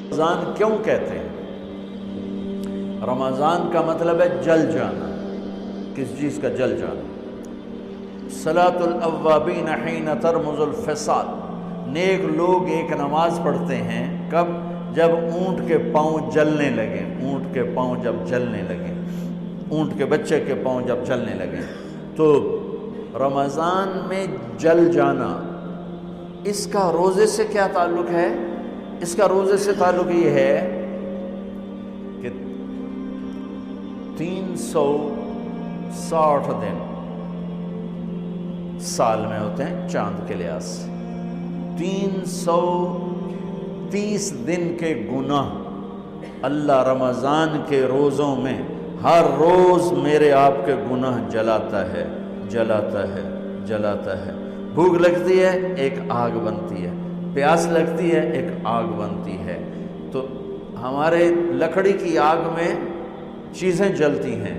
رمضان کیوں کہتے ہیں؟ رمضان کا مطلب ہے جل جانا، کس چیز کا جل جانا؟ صلاۃ الاوابین حین ترمز الفصال، نیک لوگ ایک نماز پڑھتے ہیں کب؟ جب اونٹ کے پاؤں جلنے لگے، اونٹ کے پاؤں جب جلنے لگے، اونٹ کے بچے کے پاؤں جب جلنے لگے۔ تو رمضان میں جل جانا، اس کا روزے سے کیا تعلق ہے؟ اس کا روزے سے تعلق یہ ہے کہ 360 دن سال میں ہوتے ہیں چاند کے لحاظ سے، 330 دن کے گناہ اللہ رمضان کے روزوں میں ہر روز میرے آپ کے گناہ جلاتا ہے، جلاتا ہے، جلاتا ہے۔ بھوک لگتی ہے ایک آگ بنتی ہے، پیاس لگتی ہے ایک آگ بنتی ہے۔ تو ہمارے لکڑی کی آگ میں چیزیں جلتی ہیں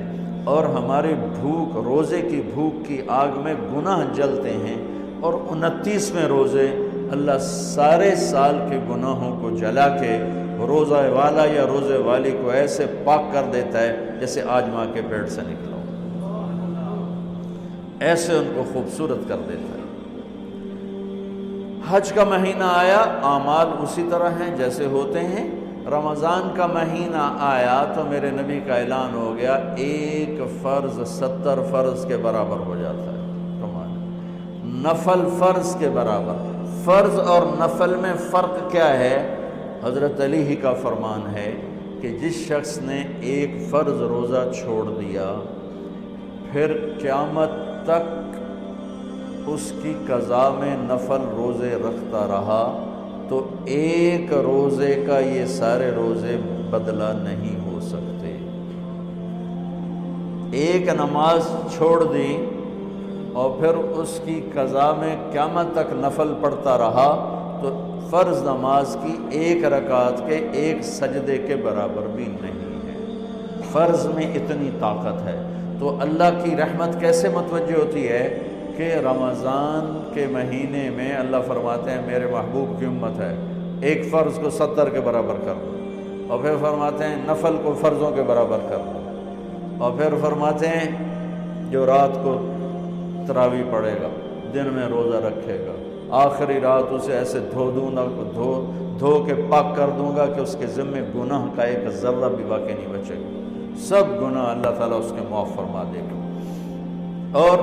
اور ہماری بھوک، روزے کی بھوک کی آگ میں گناہ جلتے ہیں، اور 29ویں روزے اللہ سارے سال کے گناہوں کو جلا کے روزہ والا یا روزے والی کو ایسے پاک کر دیتا ہے جیسے آج ماں کے پیٹ سے نکلا ہو، ایسے ان کو خوبصورت کر دیتا ہے۔ حج کا مہینہ آیا، اعمال اسی طرح ہیں جیسے ہوتے ہیں۔ رمضان کا مہینہ آیا تو میرے نبی کا اعلان ہو گیا، ایک فرض 70 فرض کے برابر ہو جاتا ہے، نفل فرض کے برابر۔ فرض اور نفل میں فرق کیا ہے؟ حضرت علی ہی کا فرمان ہے کہ جس شخص نے ایک فرض روزہ چھوڑ دیا پھر قیامت تک اس کی قضا میں نفل روزے رکھتا رہا تو ایک روزے کا یہ سارے روزے بدلہ نہیں ہو سکتے۔ ایک نماز چھوڑ دی اور پھر اس کی قضا میں قیامت تک نفل پڑھتا رہا تو فرض نماز کی ایک رکعت کے ایک سجدے کے برابر بھی نہیں ہے۔ فرض میں اتنی طاقت ہے۔ تو اللہ کی رحمت کیسے متوجہ ہوتی ہے کہ رمضان کے مہینے میں اللہ فرماتے ہیں میرے محبوب کی امت ہے، ایک فرض کو 70 کے برابر کر دو، اور پھر فرماتے ہیں نفل کو فرضوں کے برابر کر دو، اور پھر فرماتے ہیں جو رات کو تراویح پڑھے گا، دن میں روزہ رکھے گا، آخری رات اسے ایسے دھو کے پاک کر دوں گا کہ اس کے ذمے گناہ کا ایک ذرہ بھی باقی نہیں بچے گا، سب گناہ اللہ تعالیٰ اس کے معاف فرما دے گا۔ اور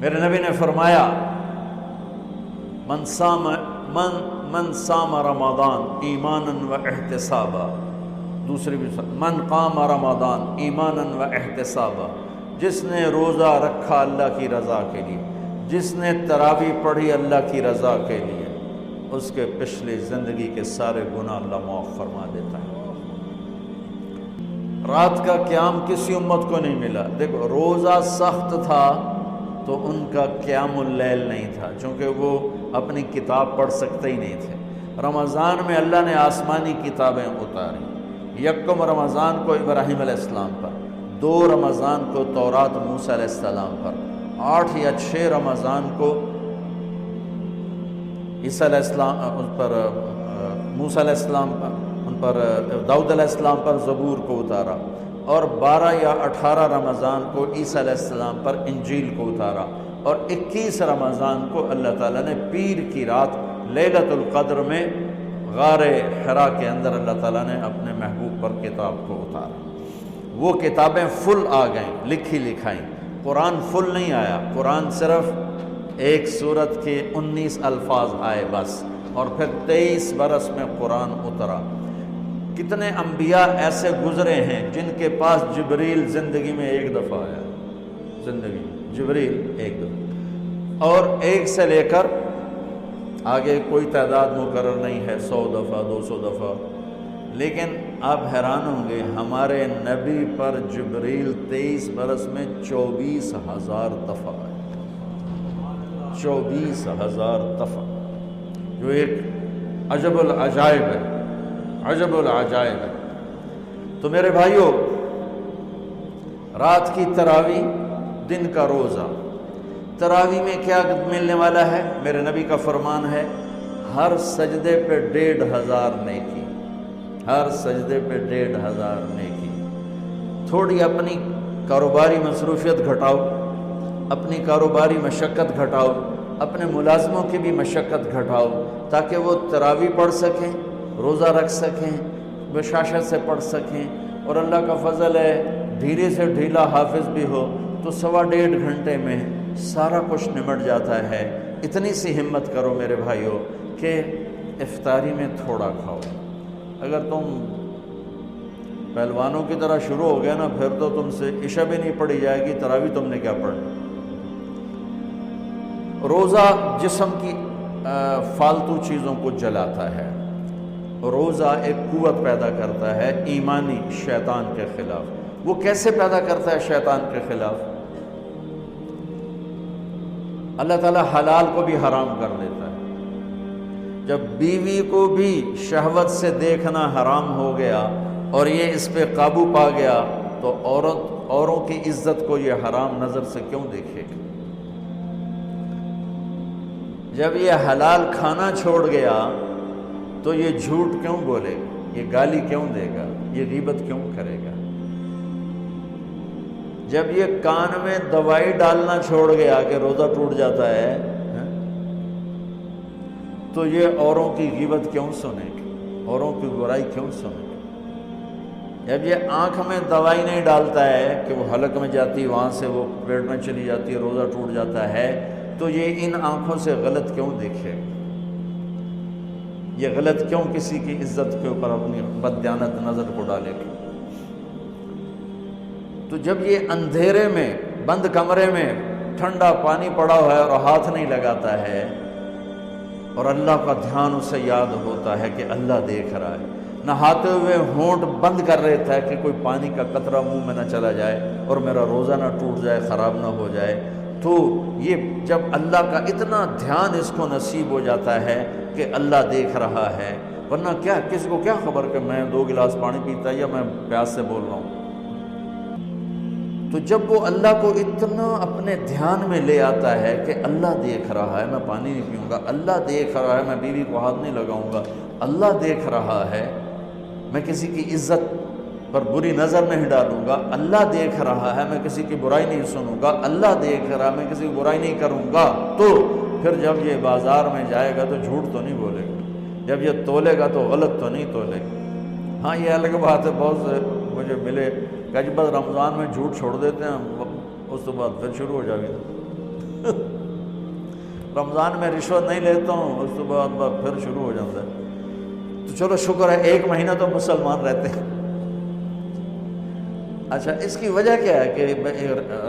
میرے نبی نے فرمایا من صام رمضان ایمانا و احتسابا، دوسری بھی من قام رمضان ایمانا و احتسابا، جس نے روزہ رکھا اللہ کی رضا کے لیے، جس نے تراویح پڑھی اللہ کی رضا کے لیے، اس کے پچھلی زندگی کے سارے گناہ اللہ معاف فرما دیتا ہے۔ رات کا قیام کسی امت کو نہیں ملا۔ دیکھو روزہ سخت تھا تو ان کا قیام اللیل نہیں تھا، چونکہ وہ اپنی کتاب پڑھ سکتے ہی نہیں تھے۔ رمضان میں اللہ نے آسمانی کتابیں اتاری، یکم رمضان کو ابراہیم علیہ السلام پر، 2 رمضان کو تورات موسیٰ علیہ السلام پر، 8 یا 6 رمضان کو عیسیٰ علیہ السلام ان پر، موسیٰ علیہ السلام پر، ان پر داؤد علیہ السلام پر زبور کو اتارا، اور 12 یا 18 رمضان کو عیسیٰ علیہ السلام پر انجیل کو اتارا، اور 21 رمضان کو اللہ تعالیٰ نے پیر کی رات لیلۃ القدر میں غار حرا کے اندر اللہ تعالیٰ نے اپنے محبوب پر کتاب کو اتارا۔ وہ کتابیں فل آ گئیں، لکھی لکھائیں۔ قرآن فل نہیں آیا، قرآن صرف ایک سورت کے 19 الفاظ آئے بس، اور پھر 23 برس میں قرآن اترا۔ کتنے انبیاء ایسے گزرے ہیں جن کے پاس جبریل زندگی میں ایک دفعہ آیا، زندگی میں جبریل ایک دفعہ، اور ایک سے لے کر آگے کوئی تعداد مقرر نہیں ہے، 100 دفعہ 200 دفعہ، لیکن آپ حیران ہوں گے ہمارے نبی پر جبریل 23 برس میں 24,000 دفعہ آئے، 24,000 دفعہ، جو ایک عجب العجائب ہے، عجب العجائب ہے۔ تو میرے بھائیوں، رات کی تراویح، دن کا روزہ، تراویح میں کیا ملنے والا ہے؟ میرے نبی کا فرمان ہے ہر سجدے پہ 1500 نیکی، ہر سجدے پہ 1500 نیکی۔ تھوڑی اپنی کاروباری مصروفیت گھٹاؤ، اپنی کاروباری مشقت گھٹاؤ، اپنے ملازموں کی بھی مشقت گھٹاؤ تاکہ وہ تراویح پڑھ سکیں، روزہ رکھ سکیں، بشاشت سے پڑھ سکیں، اور اللہ کا فضل ہے دھیرے سے ڈھیلا حافظ بھی ہو تو 1.5 گھنٹے میں سارا کچھ نمٹ جاتا ہے۔ اتنی سی ہمت کرو میرے بھائیوں کہ افطاری میں تھوڑا کھاؤ۔ اگر تم پہلوانوں کی طرح شروع ہو گیا نا، پھر تو تم سے عشاء بھی نہیں پڑھی جائے گی، تراویح تم نے کیا پڑھنا۔ روزہ جسم کی فالتو چیزوں کو جلاتا ہے، روزہ ایک قوت پیدا کرتا ہے ایمانی شیطان کے خلاف۔ وہ کیسے پیدا کرتا ہے شیطان کے خلاف؟ اللہ تعالیٰ حلال کو بھی حرام کر دیتا ہے۔ جب بیوی کو بھی شہوت سے دیکھنا حرام ہو گیا اور یہ اس پہ قابو پا گیا تو اوروں کی عزت کو یہ حرام نظر سے کیوں دیکھے گا؟ جب یہ حلال کھانا چھوڑ گیا تو یہ جھوٹ کیوں بولے گا، یہ گالی کیوں دے گا، یہ غیبت کیوں کرے گا؟ جب یہ کان میں دوائی ڈالنا چھوڑ گیا کہ روزہ ٹوٹ جاتا ہے تو یہ اوروں کی غیبت کیوں سنے گا، اوروں کی برائی کیوں سنے گا؟ جب یہ آنکھ میں دوائی نہیں ڈالتا ہے کہ وہ حلق میں جاتی، وہاں سے وہ پیٹ میں چلی جاتی ہے، روزہ ٹوٹ جاتا ہے، تو یہ ان آنکھوں سے غلط کیوں دیکھے گا؟ یہ غلط کیوں کسی کی عزت کے اوپر اپنی بددیانت نظر کو ڈالے گا؟ تو جب یہ اندھیرے میں بند کمرے میں ٹھنڈا پانی پڑا ہوا ہے اور ہاتھ نہیں لگاتا ہے اور اللہ کا دھیان اسے یاد ہوتا ہے کہ اللہ دیکھ رہا ہے، نہاتے ہوئے ہونٹ بند کر لیتا ہے کہ کوئی پانی کا قطرہ منہ میں نہ چلا جائے اور میرا روزہ نہ ٹوٹ جائے، خراب نہ ہو جائے، تو یہ جب اللہ کا اتنا دھیان اس کو نصیب ہو جاتا ہے کہ اللہ دیکھ رہا ہے، ورنہ کیا کسی کو کیا خبر کہ میں 2 گلاس پانی پیتا یا میں پیاس سے بول رہا ہوں۔ تو جب وہ اللہ کو اتنا اپنے دھیان میں لے آتا ہے کہ اللہ دیکھ رہا ہے، میں پانی نہیں پیوں گا، اللہ دیکھ رہا ہے، میں بیوی کو ہاتھ نہیں لگاؤں گا، اللہ دیکھ رہا ہے، میں کسی کی عزت پر بری نظر نہیں ڈالوں گا، اللہ دیکھ رہا ہے، میں کسی کی برائی نہیں سنوں گا، اللہ دیکھ رہا ہے، میں کسی کی برائی نہیں کروں گا، تو پھر جب یہ بازار میں جائے گا تو جھوٹ تو نہیں بولے گا، جب یہ تولے گا تو غلط تو نہیں تولے گا۔ ہاں یہ الگ بات ہے، بہت سے مجھے ملے کہ جب بس رمضان میں جھوٹ چھوڑ دیتے ہیں، اس کے بعد پھر شروع ہو جائے گا۔ رمضان میں رشوت نہیں لیتا ہوں، اس کے بعد پھر شروع ہو جاتا ہے۔ تو چلو شکر ہے 1 مہینہ تو مسلمان رہتے ہیں۔ اچھا اس کی وجہ کیا ہے کہ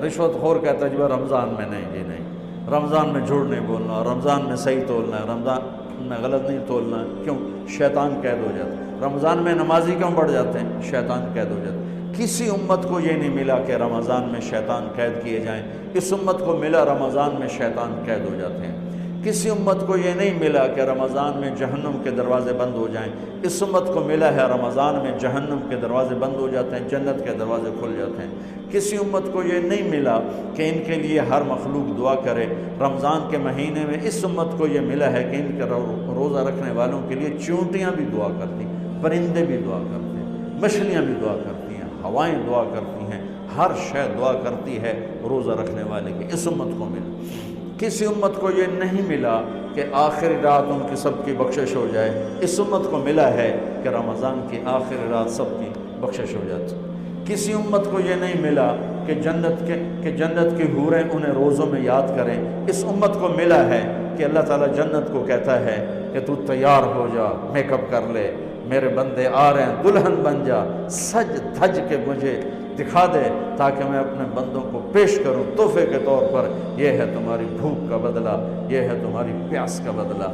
رشوت خور کہتا ہے جی رمضان میں نہیں، جی نہیں، رمضان میں جھوٹ نہیں بولنا، رمضان میں صحیح تولنا ہے، رمضان میں غلط نہیں تولنا ہے۔ کیوں؟ شیطان قید ہو جاتا ہے۔ رمضان میں نمازی کیوں بڑھ جاتے ہیں؟ شیطان قید ہو جاتا ہے۔ کسی امت کو یہ نہیں ملا کہ رمضان میں شیطان قید کیے جائیں، اس امت کو ملا رمضان میں شیطان قید ہو جاتے ہیں۔ کسی امت کو یہ نہیں ملا کہ رمضان میں جہنم کے دروازے بند ہو جائیں، اس امت کو ملا ہے رمضان میں جہنم کے دروازے بند ہو جاتے ہیں، جنت کے دروازے کھل جاتے ہیں۔ کسی امت کو یہ نہیں ملا کہ ان کے لیے ہر مخلوق دعا کرے، رمضان کے مہینے میں اس امت کو یہ ملا ہے کہ ان کے روزہ رکھنے والوں کے لیے چونٹیاں بھی دعا کرتی ہیں، پرندے بھی دعا کرتے ہیں، مچھلیاں بھی دعا کرتی ہیں، ہوائیں دعا کرتی ہیں، ہر شے دعا کرتی ہے روزہ رکھنے والے کی۔ اس امت کو ملا۔ کسی امت کو یہ نہیں ملا کہ آخری رات ان کی سب کی بخشش ہو جائے، اس امت کو ملا ہے کہ رمضان کی آخری رات سب کی بخشش ہو جاتی۔ کسی امت کو یہ نہیں ملا کہ جنت کی حوریں انہیں روزوں میں یاد کریں، اس امت کو ملا ہے کہ اللہ تعالیٰ جنت کو کہتا ہے کہ تو تیار ہو جا، میک اپ کر لے، میرے بندے آ رہے ہیں، دلہن بن جا، سج دھج کے مجھے دکھا دے تاکہ میں اپنے بندوں کو پیش کروں تحفے کے طور پر۔ یہ ہے تمہاری بھوک کا بدلہ، یہ ہے تمہاری پیاس کا بدلہ۔